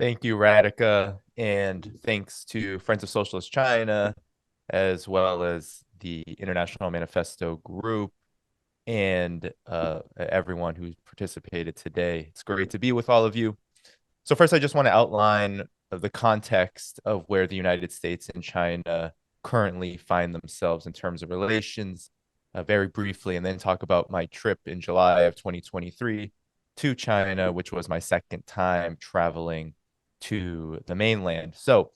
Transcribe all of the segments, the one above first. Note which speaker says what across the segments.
Speaker 1: Thank you, Radhika, and thanks to Friends of Socialist China, as well as the International Manifesto Group and everyone who participated today. It's great to be with all of you. So first, I just want to outline the context of where the United States and China currently find themselves in terms of relations, very briefly, and then talk about my trip in July of 2023 to China, which was my second time traveling to the mainland. So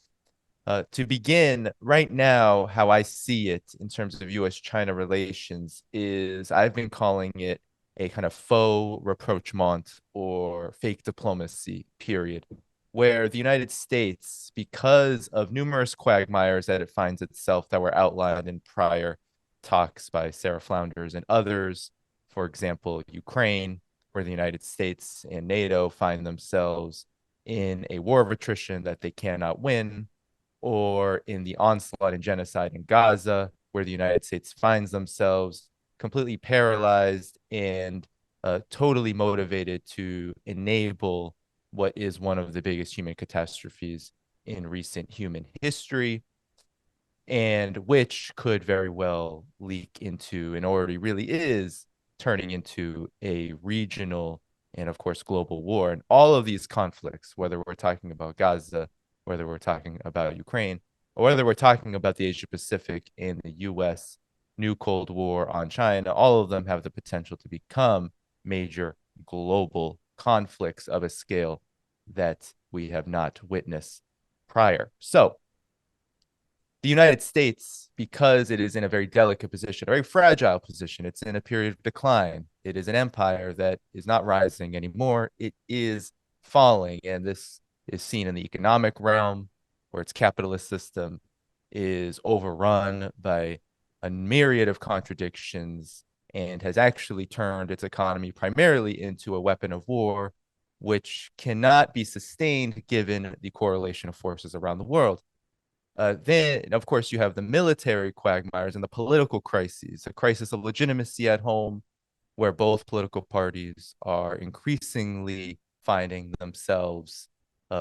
Speaker 1: to begin, right now, how I see it in terms of US-China relations is I've been calling it a kind of faux rapprochement or fake diplomacy period, where the United States, because of numerous quagmires that it finds itself that were outlined in prior talks by Sarah Flounders and others, for example, Ukraine, where the United States and NATO find themselves in a war of attrition that they cannot win, or in the onslaught and genocide in Gaza, where the United States finds themselves completely paralyzed and totally motivated to enable what is one of the biggest human catastrophes in recent human history, and which could very well leak into and already really is turning into a regional and, of course, global war. And all of these conflicts, whether we're talking about Gaza, whether we're talking about Ukraine, or whether we're talking about the Asia Pacific and the US new Cold War on China, all of them have the potential to become major global conflicts of a scale that we have not witnessed prior. So, the United States, because it is in a very delicate position, a very fragile position, it's in a period of decline. It is an empire that is not rising anymore. It is falling. And this is seen in the economic realm, where its capitalist system is overrun by a myriad of contradictions and has actually turned its economy primarily into a weapon of war, which cannot be sustained given the correlation of forces around the world. Then, of course, you have the military quagmires and the political crises, a crisis of legitimacy at home, where both political parties are increasingly finding themselves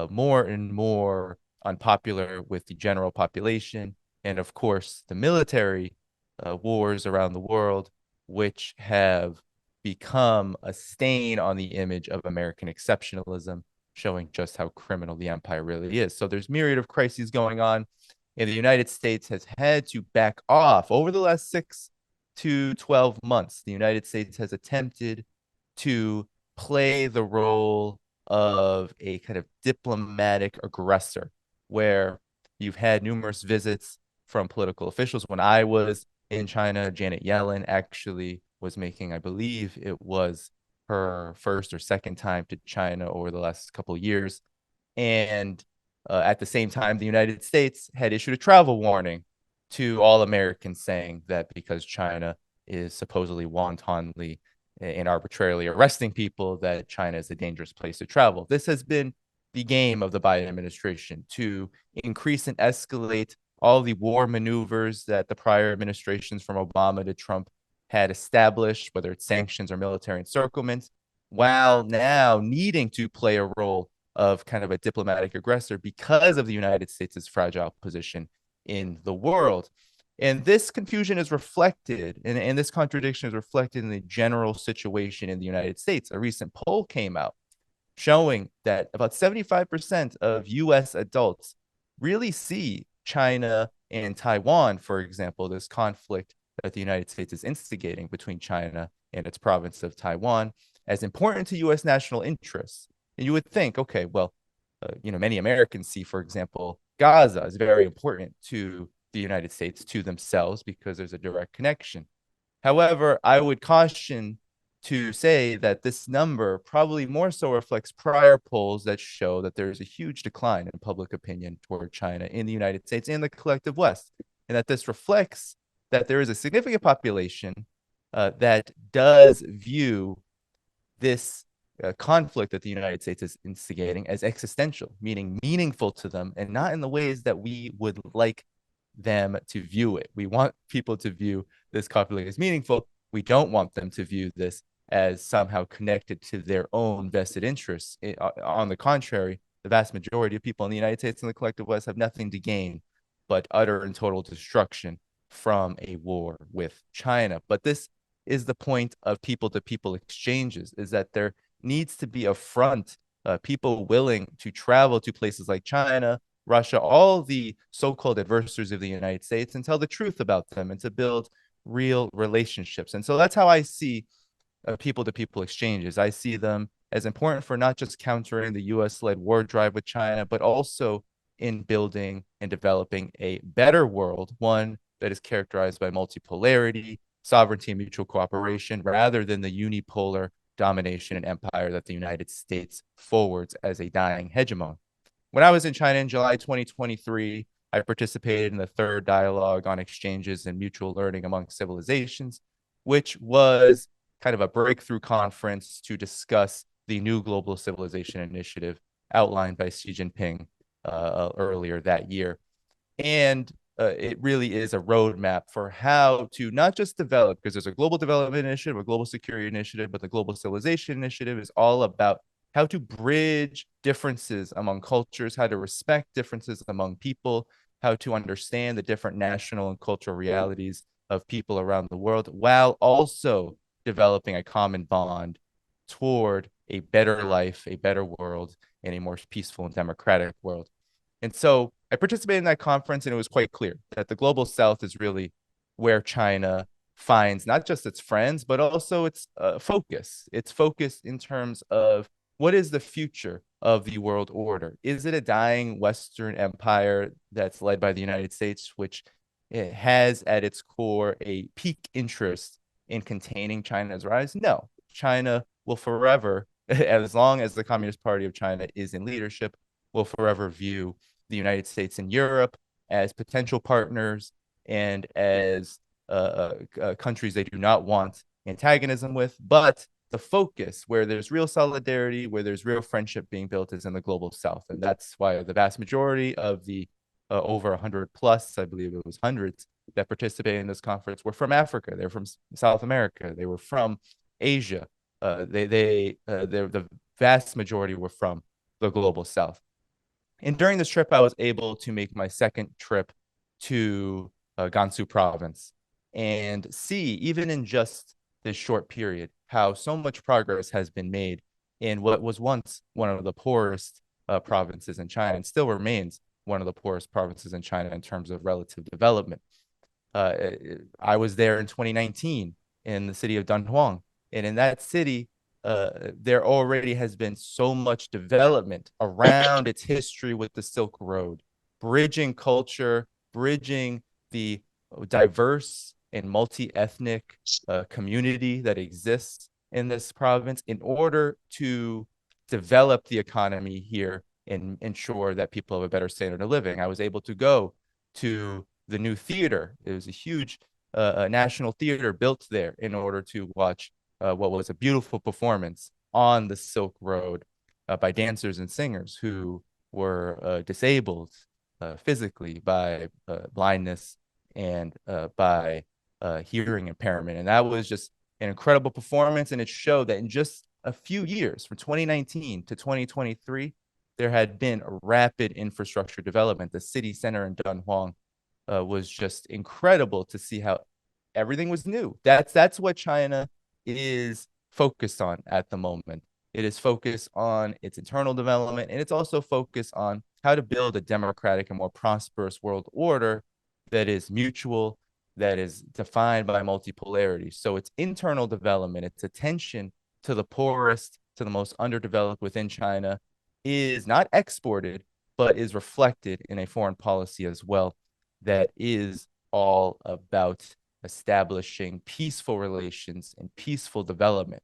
Speaker 1: more and more unpopular with the general population. And of course, the military wars around the world, which have become a stain on the image of American exceptionalism, showing just how criminal the empire really is. So there's myriad of crises going on, and the United States has had to back off over the last 6 to 12 months. The United States has attempted to play the role of a kind of diplomatic aggressor, where you've had numerous visits from political officials. When I was in China, Janet Yellen actually was making, I believe it was her first or second time to China over the last couple of years. And at the same time, the United States had issued a travel warning to all Americans, saying that because China is supposedly wantonly and arbitrarily arresting people, that China is a dangerous place to travel. This has been the game of the Biden administration, to increase and escalate all the war maneuvers that the prior administrations from Obama to Trump had established, whether it's sanctions or military encirclement, while now needing to play a role of kind of a diplomatic aggressor because of the United States' fragile position in the world. And this confusion is reflected, and this contradiction is reflected in the general situation in the United States. A recent poll came out showing that about 75% of US adults really see China and Taiwan, for example, this conflict that the United States is instigating between China and its province of Taiwan, as important to US national interests. And you would think, okay, well, many Americans see, for example, Gaza is very important to the United States, to themselves, because there's a direct connection. However, I would caution to say that this number probably more so reflects prior polls that show that there is a huge decline in public opinion toward China in the United States and the collective West, and that this reflects that there is a significant population that does view this conflict that the United States is instigating as existential, meaning meaningful to them, and not in the ways that we would like them to view it. We want people to view this conflict as meaningful. We don't want them to view this as somehow connected to their own vested interests. On the contrary, the vast majority of people in the United States and the collective West have nothing to gain but utter and total destruction from a war with China. But this is the point of people-to-people exchanges, is that there needs to be a front, people willing to travel to places like China, Russia, all the so-called adversaries of the United States, and tell the truth about them and to build real relationships. And so that's how I see people-to-people exchanges. I see them as important for not just countering the US-led war drive with China, but also in building and developing a better world, one that is characterized by multipolarity, sovereignty, and mutual cooperation, rather than the unipolar domination and empire that the United States forwards as a dying hegemon. When I was in China in July 2023, I participated in the third dialogue on exchanges and mutual learning among civilizations, which was kind of a breakthrough conference to discuss the new global civilization initiative outlined by Xi Jinping earlier that year. And it really is a roadmap for how to not just develop, because there's a global development initiative, a global security initiative, but the global civilization initiative is all about how to bridge differences among cultures, how to respect differences among people, how to understand the different national and cultural realities of people around the world, while also developing a common bond toward a better life, a better world, and a more peaceful and democratic world. And so I participated in that conference, and it was quite clear that the global south is really where China finds not just its friends, but also its focus. Its focus in terms of what is the future of the world order? Is it a dying Western empire that's led by the United States, which it has at its core a peak interest in containing China's rise? No. China will forever, as long as the Communist Party of China is in leadership, will forever view the United States and Europe as potential partners and as countries they do not want antagonism with. But the focus where there's real solidarity, where there's real friendship being built, is in the global south. And that's why the vast majority of the over 100 plus, I believe it was hundreds, that participated in this conference were from Africa. They're from South America. They were from Asia. The vast majority were from the global south. And during this trip, I was able to make my second trip to Gansu province and see, even in just this short period, how so much progress has been made in what was once one of the poorest provinces in China and still remains one of the poorest provinces in China in terms of relative development. I was there in 2019 in the city of Danhuang, and in that city, there already has been so much development around its history with the Silk Road, bridging culture, bridging the diverse and multi-ethnic community that exists in this province in order to develop the economy here and ensure that people have a better standard of living. I was able to go to the new theater. It was a huge national theater built there in order to watch what was a beautiful performance on the Silk Road by dancers and singers who were disabled physically by blindness and by hearing impairment. And that was just an incredible performance. And it showed that in just a few years, from 2019 to 2023, there had been a rapid infrastructure development. The city center in Dunhuang was just incredible to see how everything was new. That's what China is focused on at the moment. It is focused on its internal development, and it's also focused on how to build a democratic and more prosperous world order that is mutual, that is defined by multipolarity. So its internal development, its attention to the poorest, to the most underdeveloped within China, is not exported, but is reflected in a foreign policy as well that is all about establishing peaceful relations and peaceful development.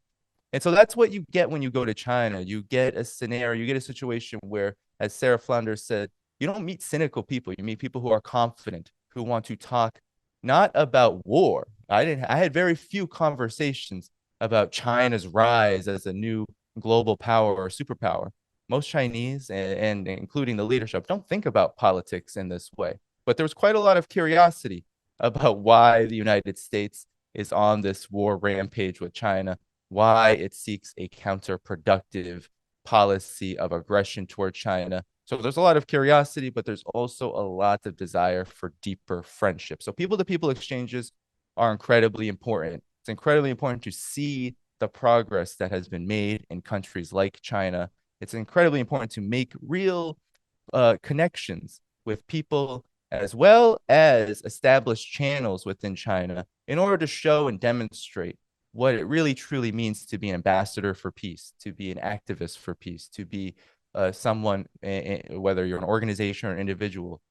Speaker 1: And so that's what you get when you go to China. You get a scenario, you get a situation where, as Sarah Flanders said, you don't meet cynical people. You meet people who are confident, who want to talk not about war. I had very few conversations about China's rise as a new global power or superpower. Most Chinese, and including the leadership, don't think about politics in this way. But there was quite a lot of curiosity about why the United States is on this war rampage with China, why it seeks a counterproductive policy of aggression toward China. So there's a lot of curiosity, but there's also a lot of desire for deeper friendship. So people to people exchanges are incredibly important. It's incredibly important to see the progress that has been made in countries like China. It's incredibly important to make real connections with people as well as establish channels within China in order to show and demonstrate what it really truly means to be an ambassador for peace, to be an activist for peace, to be someone, whether you're an organization or an individual,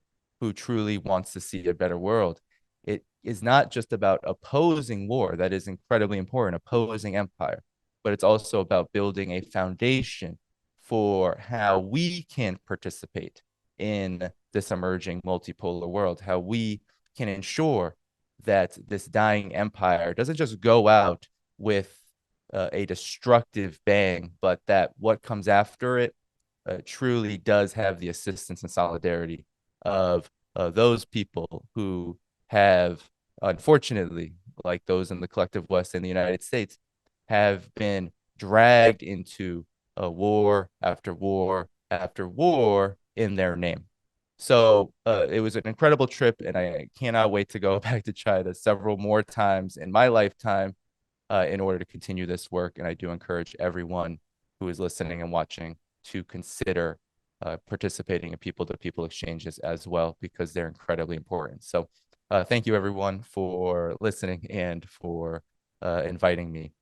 Speaker 1: who truly wants to see a better world. It is not just about opposing war, that is incredibly important, opposing empire, but it's also about building a foundation for how we can participate in this emerging multipolar world, how we can ensure that this dying empire doesn't just go out with a destructive bang, but that what comes after it truly does have the assistance and solidarity of those people who have, unfortunately, like those in the collective West and the United States, have been dragged into war after war after war in their name. So it was an incredible trip, and I cannot wait to go back to China several more times in my lifetime in order to continue this work. And I do encourage everyone who is listening and watching to consider participating in people-to-people exchanges as well, because they're incredibly important. So thank you, everyone, for listening and for inviting me